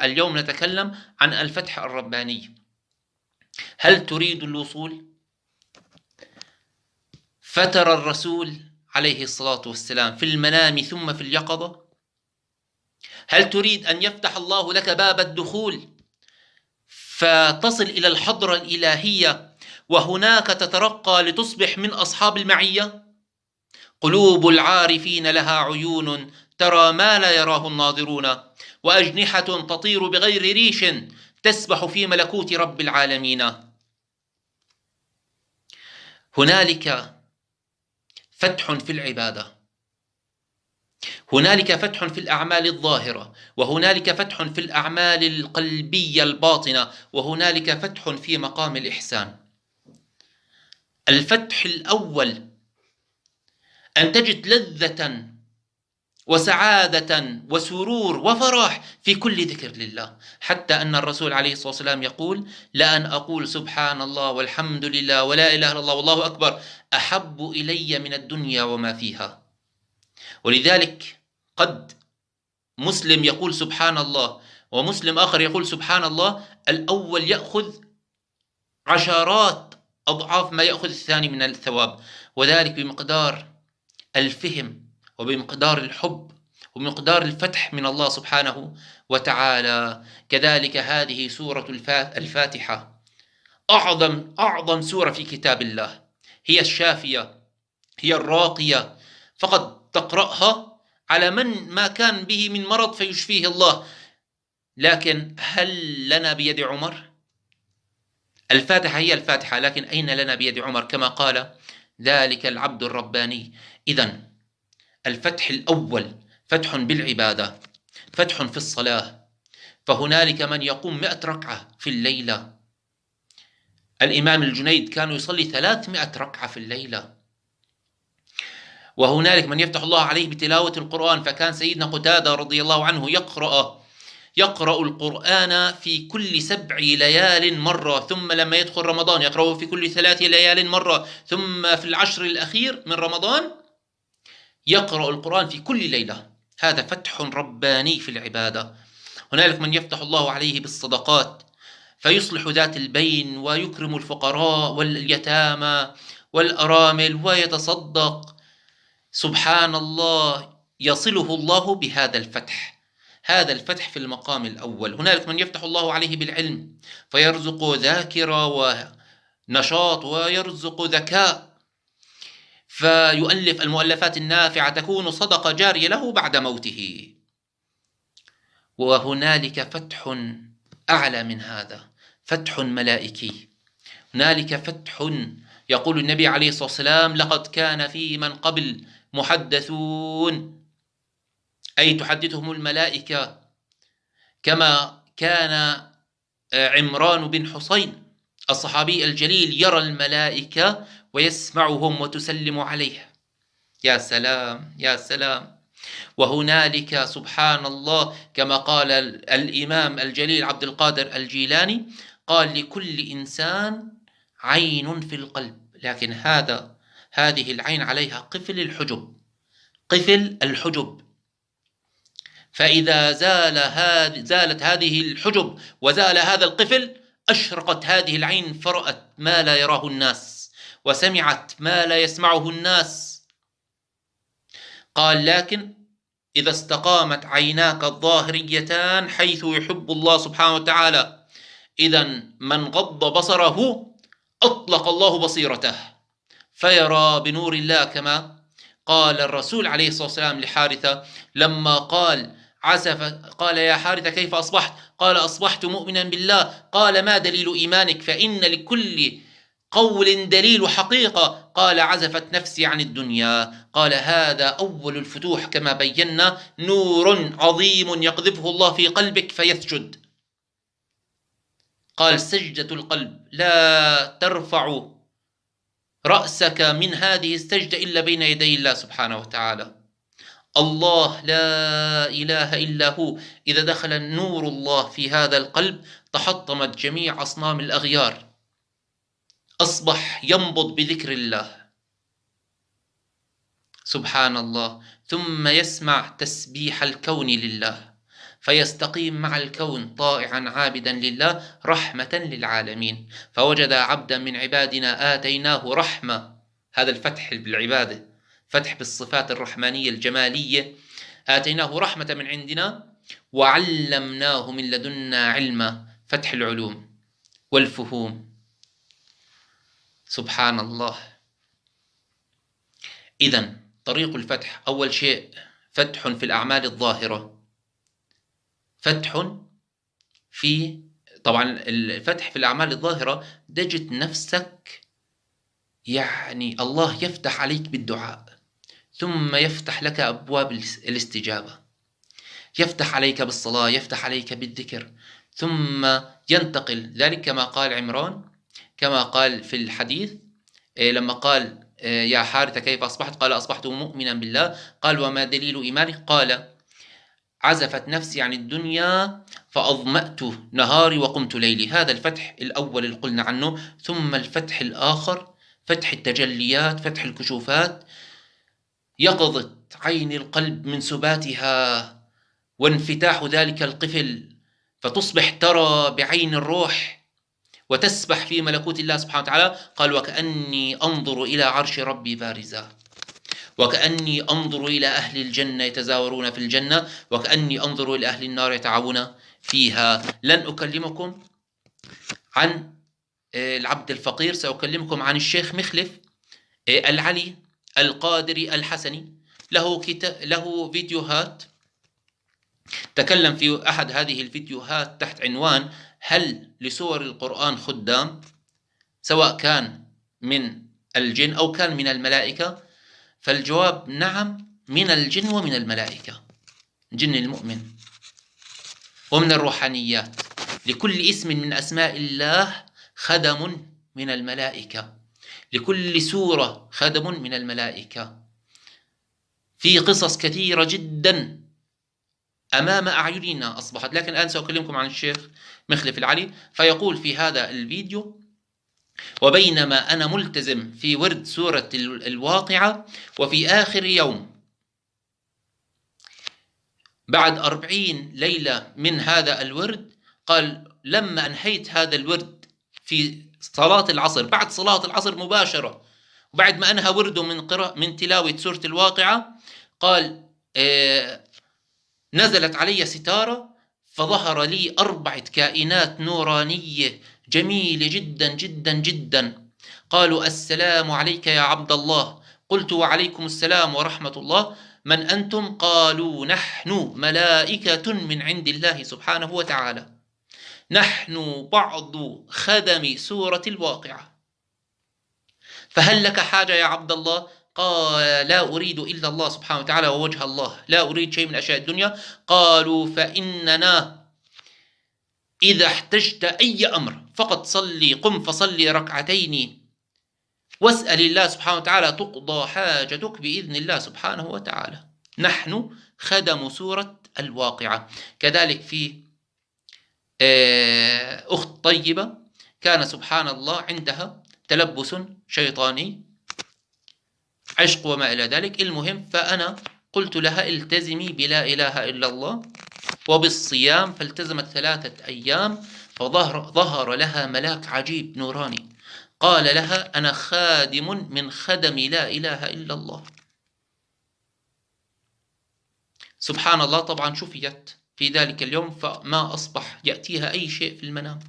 اليوم نتكلم عن الفتح الرباني. هل تريد الوصول؟ فترى الرسول عليه الصلاة والسلام في المنام ثم في اليقظة. هل تريد أن يفتح الله لك باب الدخول فتصل إلى الحضرة الإلهية وهناك تترقى لتصبح من أصحاب المعية؟ قلوب العارفين لها عيون ترى ما لا يراه الناظرون، وأجنحة تطير بغير ريش تسبح في ملكوت رب العالمين. هنالك فتح في العبادة، هنالك فتح في الأعمال الظاهرة، وهنالك فتح في الأعمال القلبية الباطنة، وهنالك فتح في مقام الإحسان. الفتح الأول أن تجد لذة وسعادة وسرور وفرح في كل ذكر لله، حتى أن الرسول عليه الصلاة والسلام يقول: لأن أقول سبحان الله والحمد لله ولا إله إلا الله والله أكبر أحب إلي من الدنيا وما فيها. ولذلك قد مسلم يقول سبحان الله ومسلم آخر يقول سبحان الله، الأول يأخذ عشرات أضعاف ما يأخذ الثاني من الثواب، وذلك بمقدار الفهم وبمقدار الحب وبمقدار الفتح من الله سبحانه وتعالى. كذلك هذه سورة الفاتحة أعظم سورة في كتاب الله، هي الشافية، هي الراقية، فقد تقرأها على من ما كان به من مرض فيشفيه الله. لكن هل لنا بيد عمر؟ الفاتحة هي الفاتحة، لكن أين لنا بيد عمر؟ كما قال ذلك العبد الرباني. إذن الفتح الأول فتح بالعبادة، فتح في الصلاة، فهنالك من يقوم 100 ركعة في الليلة. الإمام الجنيد كان يصلي 300 ركعة في الليلة. وهنالك من يفتح الله عليه بتلاوة القرآن، فكان سيدنا قتادة رضي الله عنه يقرأ القرآن في كل 7 ليال مرة، ثم لما يدخل رمضان يقرأه في كل 3 ليال مرة، ثم في العشر الأخير من رمضان يقرأ القرآن في كل ليلة. هذا فتح رباني في العبادة. هنالك من يفتح الله عليه بالصدقات فيصلح ذات البين ويكرم الفقراء واليتامى والأرامل ويتصدق. سبحان الله، يصله الله بهذا الفتح. هذا الفتح في المقام الأول. هنالك من يفتح الله عليه بالعلم فيرزق ذاكرة ونشاط ويرزق ذكاء، فيؤلف المؤلفات النافعة تكون صدقة جارية له بعد موته. وهنالك فتح أعلى من هذا، فتح ملائكي. هنالك فتح يقول النبي عليه الصلاة والسلام: لقد كان في من قبل محدثون، أي تحدثهم الملائكة، كما كان عمران بن حسين الصحابي الجليل يرى الملائكة ويسمعهم وتسلم عليه. يا سلام يا سلام. وهنالك سبحان الله كما قال الإمام الجليل عبد القادر الجيلاني، قال: لكل إنسان عين في القلب، لكن هذه العين عليها قفل الحجب، قفل الحجب. فإذا زالت هذه الحجب وزال هذا القفل، أشرقت هذه العين فرأت ما لا يراه الناس وسمعت ما لا يسمعه الناس. قال: لكن إذا استقامت عيناك الظاهريتان حيث يحب الله سبحانه وتعالى، إذن من غض بصره أطلق الله بصيرته فيرى بنور الله، كما قال الرسول عليه الصلاة والسلام لحارثة لما قال: قال: يا حارثة كيف أصبحت؟ قال: أصبحت مؤمنا بالله. قال: ما دليل إيمانك؟ فإن لكل قول دليل حقيقة. قال: عزفت نفسي عن الدنيا. قال: هذا أول الفتوح، كما بينا، نور عظيم يقذفه الله في قلبك فيسجد. قال: سجدة القلب لا ترفع رأسك من هذه السجدة إلا بين يدي الله سبحانه وتعالى. الله لا إله إلا هو. إذا دخل نور الله في هذا القلب تحطمت جميع أصنام الأغيار، أصبح ينبض بذكر الله. سبحان الله. ثم يسمع تسبيح الكون لله، فيستقيم مع الكون طائعا عابدا لله رحمة للعالمين. فوجد عبدا من عبادنا آتيناه رحمة، هذا الفتح بالعبادة، فتح بالصفات الرحمانية الجمالية، آتيناه رحمة من عندنا وعلمناه من لدنا علما، فتح العلوم والفهوم. سبحان الله. إذن طريق الفتح أول شيء فتح في الأعمال الظاهرة، فتح في، طبعا الفتح في الأعمال الظاهرة تجد نفسك يعني الله يفتح عليك بالدعاء، ثم يفتح لك أبواب الاستجابة، يفتح عليك بالصلاة، يفتح عليك بالذكر، ثم ينتقل ذلك كما قال عمران، كما قال في الحديث لما قال يا حارثة كيف أصبحت؟ قال أصبحت مؤمنا بالله. قال وما دليل إيمانك؟ قال عزفت نفسي عن الدنيا فأظمأت نهاري وقمت ليلي. هذا الفتح الأول اللي قلنا عنه. ثم الفتح الآخر فتح التجليات، فتح الكشوفات، يقظة عين القلب من سباتها وانفتاح ذلك القفل، فتصبح ترى بعين الروح وتسبح في ملكوت الله سبحانه وتعالى. قال وكأني أنظر إلى عرش ربي بارزا، وكأني أنظر إلى أهل الجنة يتزاورون في الجنة، وكأني أنظر إلى أهل النار يتعاون فيها. لن أكلمكم عن العبد الفقير، سأكلمكم عن الشيخ مخلف العلي القادري الحسني. له فيديوهات تكلم في أحد هذه الفيديوهات تحت عنوان هل لسور القرآن خدام، سواء كان من الجن أو كان من الملائكة؟ فالجواب نعم، من الجن ومن الملائكة، جن المؤمن ومن الروحانيات. لكل اسم من أسماء الله خدم من الملائكة، لكل سورة خدم من الملائكة. في قصص كثيرة جدا أمام أعيننا أصبحت. لكن الآن سأكلمكم عن الشيخ مخلف العلي. فيقول في هذا الفيديو وبينما أنا ملتزم في ورد سورة الواقعة، وفي آخر يوم بعد 40 ليلة من هذا الورد، قال لما أنهيت هذا الورد في صلاة العصر، بعد صلاة العصر مباشرة، وبعد ما أنهى ورده من تلاوة سورة الواقعة، قال نزلت علي ستارة فظهر لي 4 كائنات نورانية جميلة جدا جدا جدا. قالوا السلام عليك يا عبد الله. قلت وعليكم السلام ورحمة الله. من أنتم؟ قالوا نحن ملائكة من عند الله سبحانه وتعالى، نحن بعض خدم سورة الواقعة، فهل لك حاجة يا عبد الله؟ قال لا أريد إلا الله سبحانه وتعالى ووجه الله، لا أريد شيء من أشياء الدنيا. قالوا فإننا إذا احتجت أي أمر فقط صلي، قم فصلي ركعتين واسأل الله سبحانه وتعالى تقضى حاجتك بإذن الله سبحانه وتعالى. نحن خدم سورة الواقعة. كذلك في أخت طيبة كان سبحان الله عندها تلبس شيطاني، عشق وما إلى ذلك. المهم فأنا قلت لها التزمي بلا إله إلا الله وبالصيام، فالتزمت 3 أيام، فظهر لها ملاك عجيب نوراني قال لها أنا خادم من خدم لا إله إلا الله. سبحان الله. طبعا شفيت في ذلك اليوم، فما أصبح يأتيها أي شيء في المنام،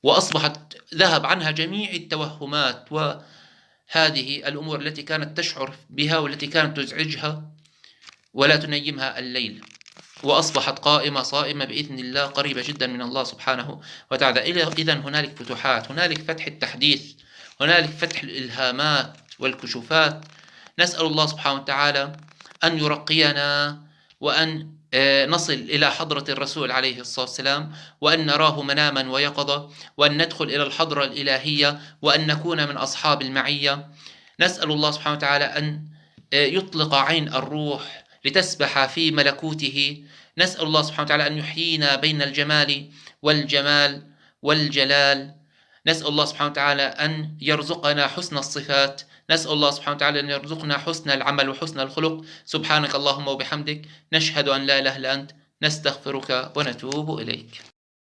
وأصبحت ذهب عنها جميع التوهمات وهذه الأمور التي كانت تشعر بها والتي كانت تزعجها ولا تنيمها الليل، وأصبحت قائمة صائمة بإذن الله، قريبة جدا من الله سبحانه وتعالى. إذن هنالك فتوحات، هنالك فتح التحديث، هنالك فتح الإلهامات والكشوفات. نسأل الله سبحانه وتعالى أن يرقينا وأن نصل إلى حضرة الرسول عليه الصلاة والسلام، وأن نراه مناما ويقظة، وأن ندخل إلى الحضرة الإلهية، وأن نكون من أصحاب المعية. نسأل الله سبحانه وتعالى أن يطلق عين الروح لتسبح في ملكوته. نسأل الله سبحانه وتعالى أن يحيينا بين الجمال والجمال والجلال. نسأل الله سبحانه وتعالى أن يرزقنا حسن الصفات. نسأل الله سبحانه وتعالى أن يرزقنا حسن العمل وحسن الخلق. سبحانك اللهم وبحمدك، نشهد أن لا إله إلا أنت، نستغفرك ونتوب إليك.